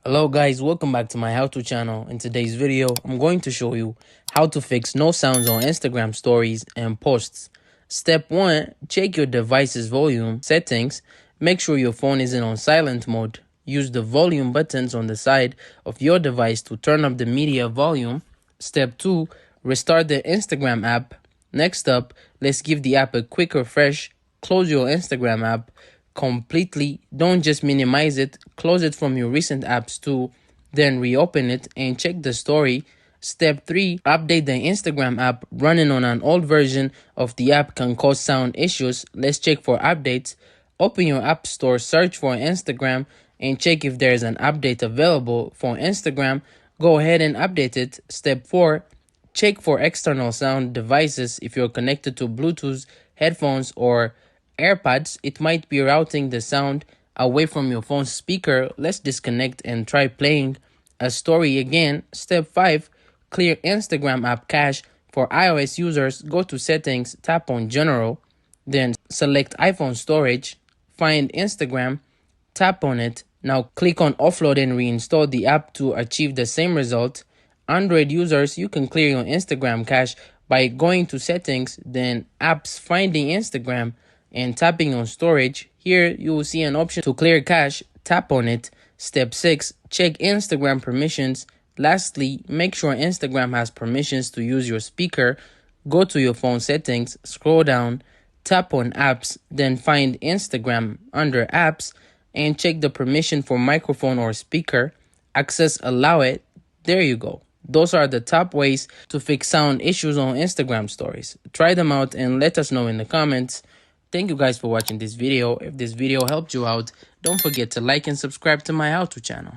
Hello guys, welcome back to my how-to channel. In today's video, I'm going to show you how to fix no sounds on Instagram stories and posts. Step 1, check your device's volume settings. Make sure your phone isn't on silent mode. Use the volume buttons on the side of your device to turn up the media volume. Step 2, restart the Instagram app. Next up, let's give the app a quick refresh. Close your Instagram app completely. Don't just minimize it, close it from your recent apps too, then reopen it and check the story. Step 3, update the Instagram app. Running on an old version of the app can cause sound issues. Let's check for updates. Open your app store, search for Instagram, and check if there is an update available for Instagram. Go ahead and update it. Step 4, check for external sound devices. If you're connected to Bluetooth, headphones, or AirPods, it might be routing the sound away from your phone's speaker. Let's disconnect and try playing a story again. Step 5, clear Instagram app cache. For iOS users, go to settings, tap on general, then select iPhone storage, find Instagram, tap on it. Now click on offload and reinstall the app to achieve the same result. Android users, you can clear your Instagram cache by going to settings, then apps, finding Instagram, and tapping on storage. Here you will see an option to clear cache. Tap on it. Step 6, check Instagram permissions. Lastly, make sure Instagram has permissions to use your speaker. Go to your phone settings, scroll down, tap on apps, then find Instagram under apps and check the permission for microphone or speaker. Access allow it. There you go. Those are the top ways to fix sound issues on Instagram stories. Try them out and let us know in the comments. Thank you guys for watching this video. If this video helped you out, don't forget to like and subscribe to my how-to channel.